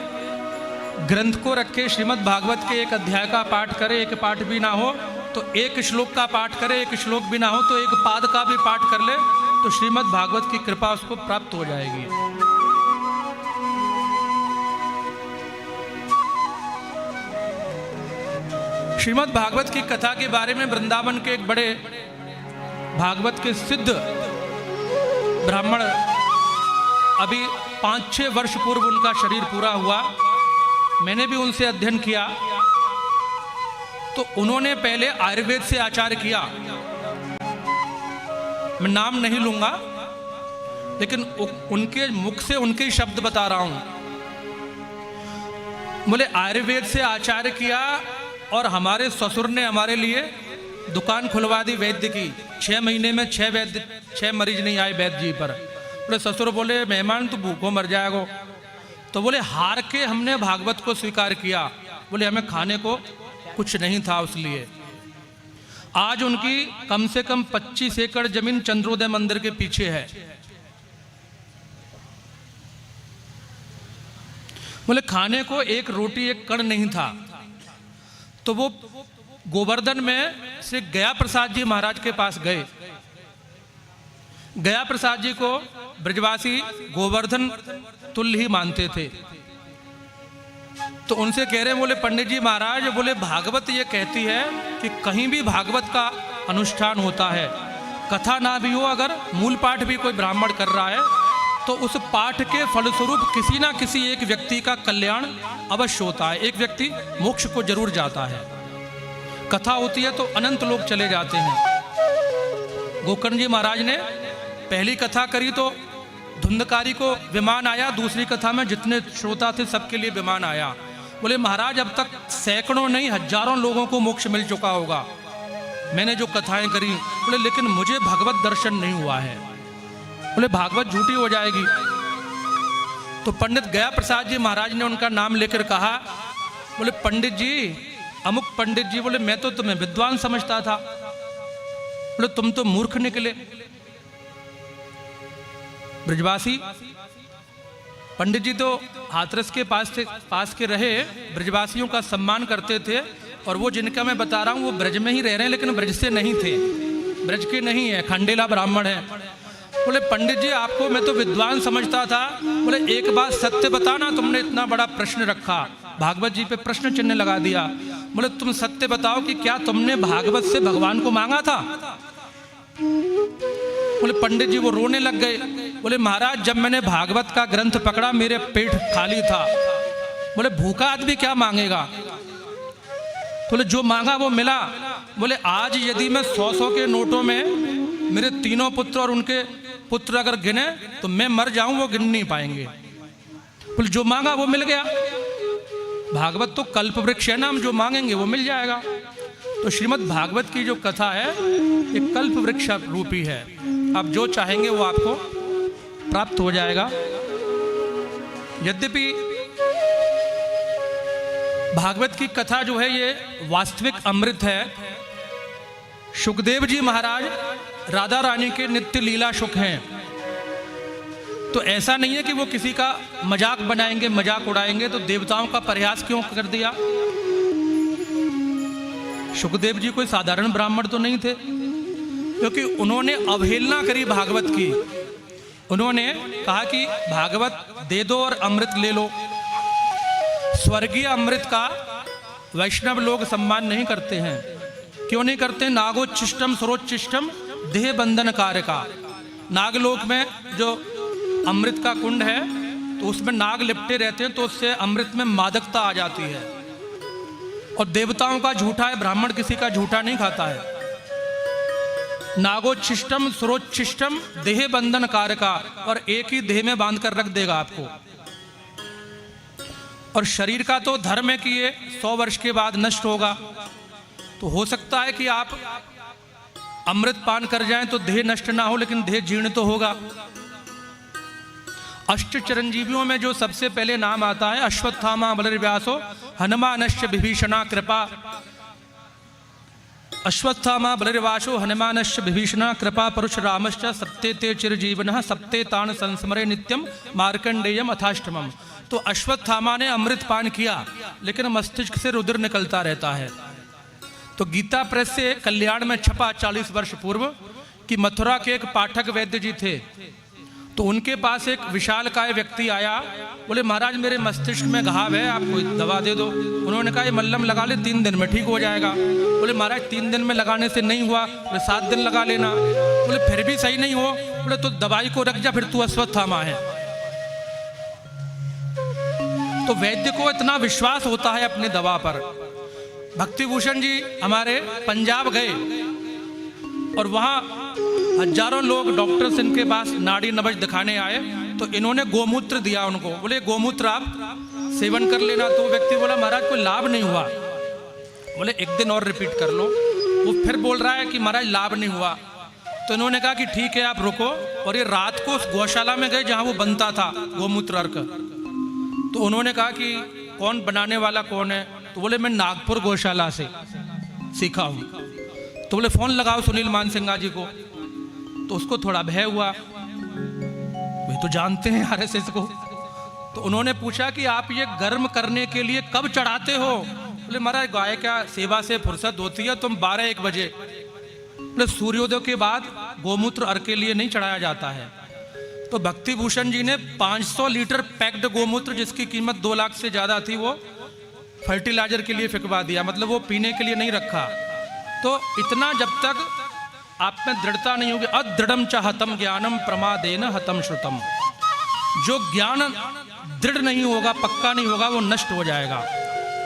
ग्रंथ को रखे, श्रीमद् भागवत के एक अध्याय का पाठ करे, एक पाठ भी ना हो तो एक श्लोक का पाठ करे, एक श्लोक भी ना हो तो एक पाद का भी पाठ कर ले, तो श्रीमद् भागवत की कृपा उसको प्राप्त हो जाएगी। श्रीमद् भागवत की कथा के बारे में वृंदावन के एक बड़े भागवत के सिद्ध ब्राह्मण, अभी 5-6 वर्ष पूर्व उनका शरीर पूरा हुआ, मैंने भी उनसे अध्ययन किया। तो उन्होंने पहले आयुर्वेद से आचार्य किया, मैं नाम नहीं लूंगा लेकिन उनके मुख से उनके ही शब्द बता रहा हूं। बोले आयुर्वेद से आचार्य किया और हमारे ससुर ने हमारे लिए दुकान खुलवा दी वैद्य की। 6 महीने में 6 मरीज नहीं आए वैद्य जी पर। बोले ससुर बोले मेहमान तो भूखों मर जाएगा। तो बोले हार के हमने भागवत को स्वीकार किया। बोले हमें खाने को कुछ नहीं था उसलिए। आज उनकी कम से कम 25 एकड़ जमीन चंद्रोदय मंदिर के पीछे है। बोले खाने को एक रोटी एक कण नहीं था। तो वो गोवर्धन में से गया प्रसाद जी महाराज के पास गए। गया प्रसाद जी को ब्रजवासी गोवर्धन तुल्य ही मानते थे। तो उनसे कह रहे हैं, बोले पंडित जी महाराज, बोले भागवत ये कहती है कि कहीं भी भागवत का अनुष्ठान होता है, कथा ना भी हो, अगर मूल पाठ भी कोई ब्राह्मण कर रहा है तो उस पाठ के फलस्वरूप किसी ना किसी एक व्यक्ति का कल्याण अवश्य होता है। एक व्यक्ति मोक्ष को जरूर जाता है। कथा होती है तो अनंत लोग चले जाते हैं। गोकर्ण जी महाराज ने पहली कथा करी तो धुंधकारी को विमान आया, दूसरी कथा में जितने श्रोता थे सबके लिए विमान आया। बोले महाराज अब तक सैकड़ों नहीं हजारों लोगों को मोक्ष मिल चुका होगा मैंने जो कथाएं करी। बोले लेकिन मुझे भगवत दर्शन नहीं हुआ है। बोले भागवत झूठी हो जाएगी। तो पंडित गया प्रसाद जी महाराज ने उनका नाम लेकर कहा, बोले पंडित जी, अमुक पंडित जी, बोले मैं तो तुम्हें विद्वान समझता था। बोले तुम तो मूर्ख निकले। ब्रजवासी पंडित जी तो हाथरस के पास के रहे, ब्रजवासियों का सम्मान करते थे। और वो जिनका मैं बता रहा हूँ वो ब्रज में ही रह रहे हैं लेकिन ब्रज से नहीं थे, ब्रज के नहीं है, खंडेला ब्राह्मण है। बोले पंडित जी आपको मैं तो विद्वान समझता था। बोले एक बात सत्य बताना, तुमने इतना बड़ा प्रश्न रखा, भागवत जी पे प्रश्न चिन्ह लगा दिया। बोले तुम सत्य बताओ कि क्या तुमने भागवत से भगवान को मांगा था? बोले पंडित जी वो रोने लग गए। बोले महाराज जब मैंने भागवत का ग्रंथ पकड़ा मेरे पेट खाली था। बोले भूखा आदमी क्या मांगेगा? बोले जो मांगा वो मिला। बोले आज यदि मैं 100 के नोटों में मेरे 3 पुत्र और उनके पुत्र अगर गिने तो मैं मर जाऊं, वो गिन नहीं पाएंगे। बोले जो मांगा वो मिल गया। भागवत तो कल्प वृक्ष है ना, हम जो मांगेंगे वो मिल जाएगा। तो श्रीमद् भागवत की जो कथा है ये कल्प वृक्ष रूपी है। आप जो चाहेंगे वो आपको प्राप्त हो जाएगा। यद्यपि भागवत की कथा जो है ये वास्तविक अमृत है। सुखदेव जी महाराज राधा रानी के नित्य लीला सुख हैं। तो ऐसा नहीं है कि वो किसी का मजाक बनाएंगे, मजाक उड़ाएंगे। तो देवताओं का प्रयास क्यों कर दिया? सुखदेव जी कोई साधारण ब्राह्मण तो नहीं थे, क्योंकि उन्होंने अवहेलना करी भागवत की। उन्होंने कहा कि भागवत दे दो और अमृत ले लो। स्वर्गीय अमृत का वैष्णव लोग सम्मान नहीं करते हैं। क्यों नहीं करते? नागोच्चिष्टम सरोच्चिष्टम देह बंधन कार्य का। नागलोक में जो अमृत का कुंड है तो उसमें नाग लिपटे रहते हैं, तो उससे अमृत में मादकता आ जाती है। और देवताओं का झूठा है, ब्राह्मण किसी का झूठा नहीं खाता है। नागोच्छिष्टम सुरोच्छिष्टम देह बंधन कार्य का, और एक ही देह में बांध कर रख देगा आपको। और शरीर का तो धर्म है कि ये 100 वर्ष के बाद नष्ट होगा। तो हो सकता है कि आप अमृत पान कर जाएं तो देह नष्ट ना हो, लेकिन देह जीर्ण तो होगा। अष्ट चिरंजीवियों में जो सबसे पहले नाम आता है अश्वत्थामा बलर्व्यासो हनुमानश्च विभीषणा कृपा। अश्वत्थामा बलर्व्यासो हनुमानश्च विभीषणा कृपा परशुरामश्च सप्ते ते चिरजीवनः सप्ते तान संस्मरे नित्यम मार्कंडेयम अथाष्टमम। तो अश्वत्थामा ने अमृत पान किया, लेकिन मस्तिष्क से रुधिर निकलता रहता है। तो गीता प्रेस से कल्याण में छपा 40 वर्ष पूर्व कि मथुरा के एक पाठक वैद्य जी थे। तो उनके पास एक विशालकाय व्यक्ति आया। बोले महाराज मेरे मस्तिष्क में घाव है, आप कोई दवा दे दो। उन्होंने कहा ये मल्लम लगा ले, 3 दिन में ठीक हो जाएगा। बोले महाराज 3 दिन में लगाने से नहीं हुआ। बोले 7 दिन लगा लेना। बोले फिर भी सही नहीं हो। बोले तो दवाई को रख जा, फिर तू अश्वत्थामा है। तो वैद्य को इतना विश्वास होता है अपने दवा पर। भक्तिभूषण जी हमारे पंजाब गए और वहाँ हजारों लोग डॉक्टर्स इनके पास नाड़ी नब्ज दिखाने आए। तो इन्होंने गोमूत्र दिया उनको। बोले गोमूत्र आप सेवन कर लेना। तो व्यक्ति बोला महाराज कोई लाभ नहीं हुआ। बोले 1 दिन और रिपीट कर लो। वो फिर बोल रहा है कि महाराज लाभ नहीं हुआ। तो इन्होंने कहा कि ठीक है आप रुको। और ये रात को उस गौशाला में गए जहाँ वो बनता था गोमूत्र अर्क। तो उन्होंने कहा कि कौन बनाने वाला कौन है? तो बोले मैं नागपुर गौशाला से सीखा हूँ। तो बोले फ़ोन लगाओ सुनील मानसिंगा जी को। तो उसको थोड़ा भय हुआ, वे तो जानते हैं आरएसएस को। तो उन्होंने पूछा कि आप ये गर्म करने के लिए कब चढ़ाते हो? बोले महाराज गाय क्या सेवा से फुर्सत होती है, तुम 12-1 बजे। बोले सूर्योदय के बाद गोमूत्र अर्क के लिए नहीं चढ़ाया जाता है। तो भक्तिभूषण जी ने 500 लीटर पैक्ड गोमूत्र जिसकी कीमत 2 लाख से ज़्यादा थी वो फर्टिलाइजर के लिए फिकवा दिया। मतलब वो पीने के लिए नहीं रखा। तो इतना जब तक आप में दृढ़ता नहीं होगी। अदृढ़म च हतम ज्ञानम प्रमादेन हतम श्रुतम। जो ज्ञान दृढ़ नहीं होगा, पक्का नहीं होगा, वो नष्ट हो जाएगा।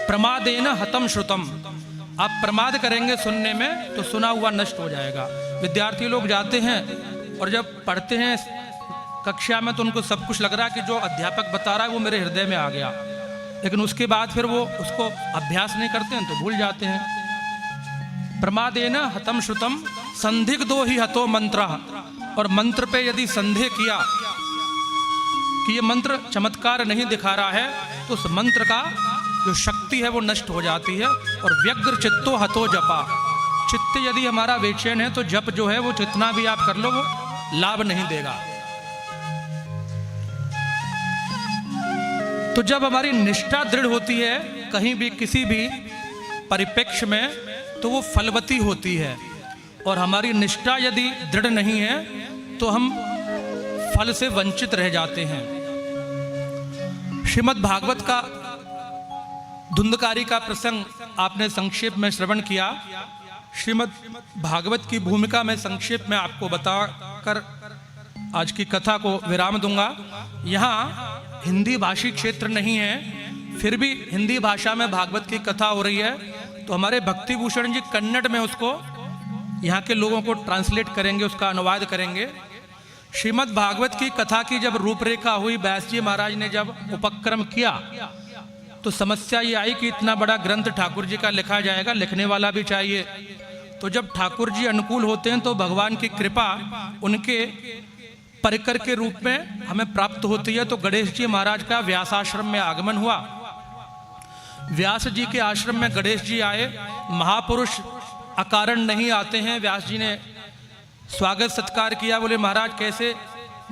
प्रमादेन हतम श्रुतम। आप प्रमाद करेंगे सुनने में तो सुना हुआ नष्ट हो जाएगा। विद्यार्थी लोग जाते हैं और जब पढ़ते हैं कक्षा में तो उनको सब कुछ लग रहा है कि जो अध्यापक बता रहा है वो मेरे हृदय में आ गया, लेकिन उसके बाद फिर वो उसको अभ्यास नहीं करते हैं तो भूल जाते हैं। प्रमादेन हतम श्रुतम संदिग्धो ही हतो मंत्र। और मंत्र पे यदि संदेह किया कि ये मंत्र चमत्कार नहीं दिखा रहा है तो उस मंत्र का जो शक्ति है वो नष्ट हो जाती है। और व्यग्र चित्तो हतो जपा। चित्त यदि हमारा बेचैन है तो जप जो है वो जितना भी आप कर लो वो लाभ नहीं देगा। तो जब हमारी निष्ठा दृढ़ होती है कहीं भी किसी भी परिप्रेक्ष्य में तो वो फलवती होती है। और हमारी निष्ठा यदि दृढ़ नहीं है तो हम फल से वंचित रह जाते हैं। श्रीमद् भागवत का धुंधकारी का प्रसंग आपने संक्षेप में श्रवण किया। श्रीमद् भागवत की भूमिका में संक्षेप में आपको बताकर आज की कथा को विराम दूंगा। यहाँ हिंदी भाषी क्षेत्र नहीं है, फिर भी हिंदी भाषा में भागवत की कथा हो रही है, तो हमारे भक्ति भूषण जी कन्नड़ में उसको यहाँ के लोगों को ट्रांसलेट करेंगे, उसका अनुवाद करेंगे। श्रीमद् भागवत की कथा की जब रूपरेखा हुई, व्यास जी महाराज ने जब उपक्रम किया, तो समस्या ये आई कि इतना बड़ा ग्रंथ ठाकुर जी का लिखा जाएगा, लिखने वाला भी चाहिए। तो जब ठाकुर जी अनुकूल होते हैं तो भगवान की कृपा उनके परिकर के रूप में हमें प्राप्त होती है। तो गणेश जी महाराज का व्यास आश्रम में आगमन हुआ। व्यास जी के आश्रम में गणेश जी आए। महापुरुष अकारण नहीं आते हैं। व्यास जी ने स्वागत सत्कार किया। बोले महाराज कैसे?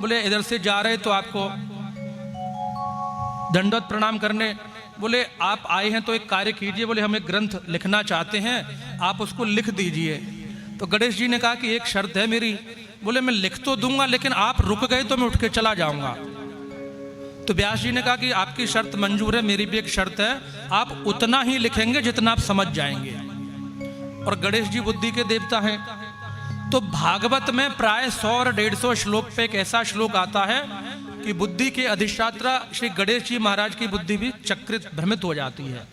बोले इधर से जा रहे तो आपको दंडवत प्रणाम करने। बोले आप आए हैं तो एक कार्य कीजिए। बोले हम एक ग्रंथ लिखना चाहते हैं, आप उसको लिख दीजिए। तो गणेश जी ने कहा कि एक शर्त है मेरी। बोले मैं लिख तो दूंगा, लेकिन आप रुक गए तो मैं उठ के चला जाऊंगा। तो व्यास जी ने कहा कि आपकी शर्त मंजूर है, मेरी भी एक शर्त है, आप उतना ही लिखेंगे जितना आप समझ जाएंगे। और गणेश जी बुद्धि के देवता हैं। तो भागवत में प्राय 100 और 150 श्लोक पे एक ऐसा श्लोक आता है कि बुद्धि के अधिष्ठाता श्री गणेश जी महाराज की बुद्धि भी चक्रित भ्रमित हो जाती है।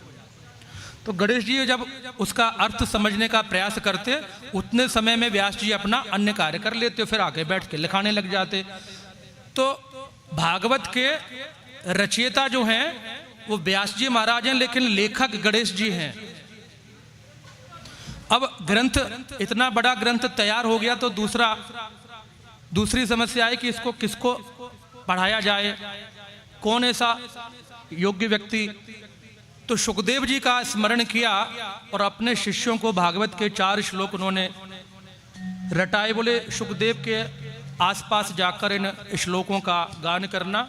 तो गणेश जी जब उसका अर्थ समझने का प्रयास करते, उतने समय में व्यास जी अपना अन्य कार्य कर लेते, फिर आके बैठ के लिखाने लग जाते। तो भागवत के रचयिता जो हैं वो व्यास जी महाराज हैं, लेकिन लेखक गणेश जी हैं। अब ग्रंथ, इतना बड़ा ग्रंथ तैयार हो गया, तो दूसरी समस्या है कि इसको किसको पढ़ाया जाए, कौन ऐसा योग्य व्यक्ति। तो सुखदेव जी का स्मरण किया और अपने शिष्यों को भागवत के 4 श्लोक उन्होंने रटाए। बोले सुखदेव के आसपास जाकर इन श्लोकों का गान करना।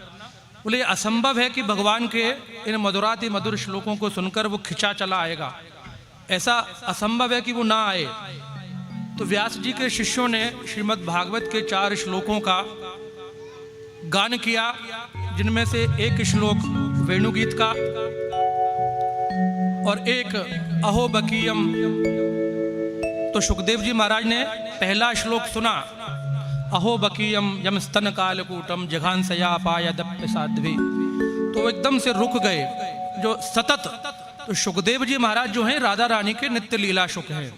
बोले असंभव है कि भगवान के इन मधुराति मधुर श्लोकों को सुनकर वो खिंचा चला आएगा, ऐसा असंभव है कि वो ना आए। तो व्यास जी के शिष्यों ने श्रीमद् भागवत के 4 श्लोकों का गान किया, जिनमें से एक श्लोक वेणुगीत का और एक अहोबकीयम। तो सुखदेव जी महाराज ने पहला श्लोक सुना, अहोबकीयम यम स्तन कालकूटम जघांसया पायदप्य साध्वी। तो एकदम से रुक गए, जो सतत। तो सुखदेव जी महाराज जो हैं राधा रानी के नित्य लीला सुख हैं।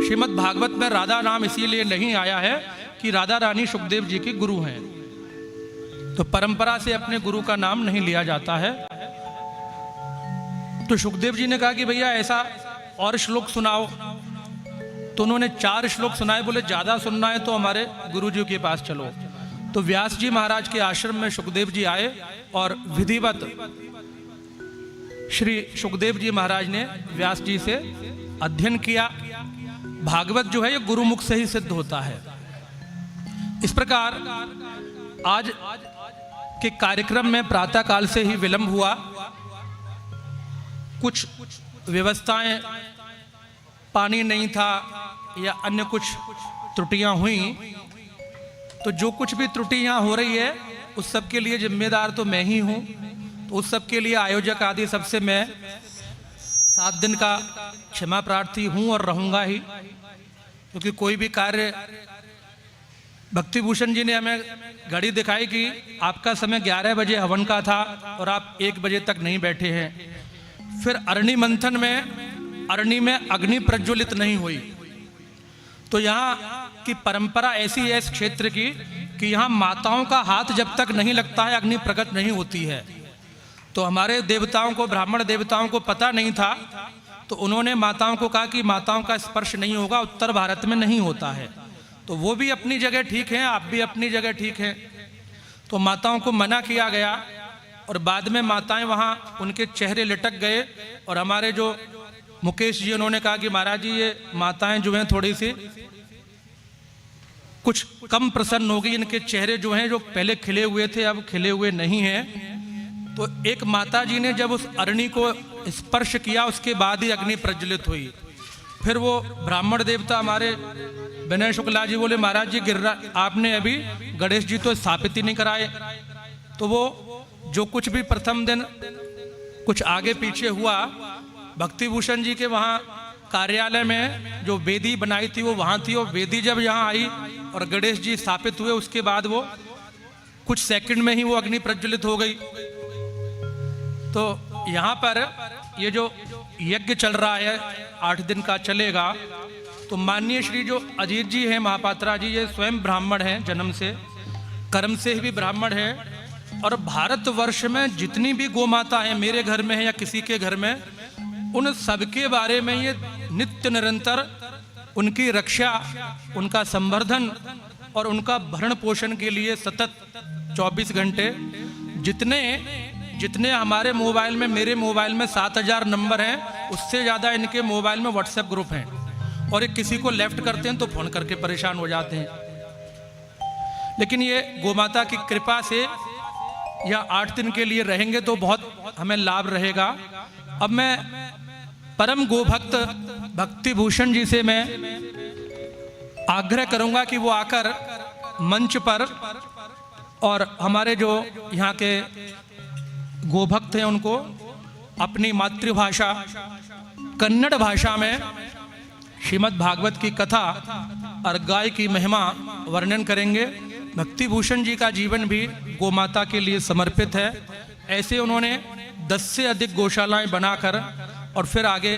श्रीमद् भागवत में राधा नाम इसीलिए नहीं आया है कि राधा रानी सुखदेव जी के गुरु हैं। तो परंपरा से अपने गुरु का नाम नहीं लिया जाता है। तो सुखदेव जी ने कहा कि भैया ऐसा और श्लोक सुनाओ। तो उन्होंने 4 श्लोक सुनाए। बोले ज्यादा सुनना है तो हमारे गुरु जी के पास चलो। तो व्यास जी महाराज के आश्रम में सुखदेव जी आए और विधिवत श्री सुखदेव जी महाराज ने व्यास जी से अध्ययन किया। भागवत जो है ये गुरुमुख से ही सिद्ध होता है। इस प्रकार आज के कार्यक्रम में प्रातः काल से ही विलंब हुआ। कुछ व्यवस्थाएं, पानी नहीं था या अन्य कुछ त्रुटियां हुई। तो जो कुछ भी त्रुटि यहाँ हो रही है उस सब के लिए जिम्मेदार तो मैं ही हूँ। तो उस सब के लिए आयोजक आदि सबसे मैं 7 दिन का क्षमा प्रार्थी हूँ और रहूँगा ही। क्योंकि कोई भी कार्य, भक्ति भूषण जी ने हमें घड़ी दिखाई कि आपका समय 11 बजे हवन का था और आप 1 बजे तक नहीं बैठे हैं। फिर अरणी मंथन में अरणी में अग्नि प्रज्वलित नहीं हुई। तो यहाँ की परंपरा ऐसी है इस क्षेत्र की कि यहाँ माताओं का हाथ जब तक नहीं लगता है अग्नि प्रकट नहीं होती है। तो हमारे देवताओं को, ब्राह्मण देवताओं को पता नहीं था, तो उन्होंने माताओं को कहा कि माताओं का स्पर्श नहीं होगा, उत्तर भारत में नहीं होता है। तो वो भी अपनी जगह ठीक हैं, आप भी अपनी जगह ठीक हैं। तो माताओं को मना किया गया और बाद में माताएं वहाँ उनके चेहरे लटक गए। और हमारे जो मुकेश जी उन्होंने कहा कि महाराज जी ये माताएं जो हैं थोड़ी सी कुछ कम प्रसन्न हो गई, इनके चेहरे जो हैं जो पहले खिले हुए थे अब खिले हुए नहीं हैं। तो एक माता जी ने जब उस अरणी को स्पर्श किया उसके बाद ही अग्नि प्रज्वलित हुई। फिर वो ब्राह्मण देवता हमारे विनय शुक्ला जी बोले महाराज जी गिर आपने अभी गणेश जी तो स्थापित ही नहीं कराए। तो वो जो कुछ भी प्रथम दिन कुछ आगे पीछे हुआ भक्ति भूषण जी के वहाँ कार्यालय में जो वेदी बनाई थी वो वहाँ थी, और वेदी जब यहाँ आई और गणेश जी स्थापित हुए उसके बाद वो कुछ सेकंड में ही वो अग्नि प्रज्वलित हो गई। तो यहाँ पर ये जो यज्ञ चल रहा है 8 दिन का चलेगा, तो माननीय श्री जो अजीत जी हैं महापात्रा जी, ये स्वयं ब्राह्मण हैं, जन्म से कर्म से भी ब्राह्मण है, और भारतवर्ष में जितनी भी गौ माता है मेरे घर में है या किसी के घर में, उन सबके बारे में ये नित्य निरंतर उनकी रक्षा, उनका संवर्धन और उनका भरण पोषण के लिए सतत 24 घंटे जितने हमारे मोबाइल में, मेरे मोबाइल में 7000 नंबर हैं, उससे ज़्यादा इनके मोबाइल में व्हाट्सएप ग्रुप हैं, और एक किसी को लेफ्ट करते हैं तो फ़ोन करके परेशान हो जाते हैं। लेकिन ये गोमाता की कृपा से या 8 दिन के लिए रहेंगे तो बहुत हमें लाभ रहेगा। अब मैं परम गोभक्त भक्ति भूषण जी से मैं आग्रह करूंगा कि वो आकर मंच पर और हमारे जो यहाँ के गोभक्त हैं उनको अपनी मातृभाषा कन्नड़ भाषा में श्रीमद् भागवत की कथा और गाय की महिमा वर्णन करेंगे। भक्ति भूषण जी का जीवन भी गोमाता के लिए समर्पित है। ऐसे उन्होंने 10 से अधिक गौशालाएं बनाकर और फिर आगे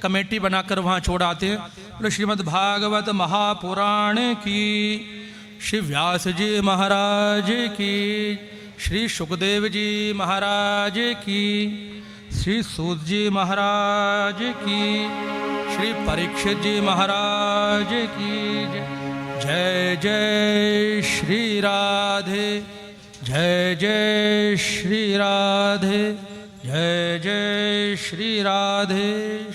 कमेटी बनाकर वहाँ छोड़ आते हैं। श्रीमद् भागवत महापुराण की, श्री व्यास जी महाराज की, श्री सुखदेव जी महाराज की, श्री सूत जी महाराज की, श्री परीक्षित जी महाराज की। जय जय श्री राधे, जय जय श्री राधे, जय जय श्री राधे।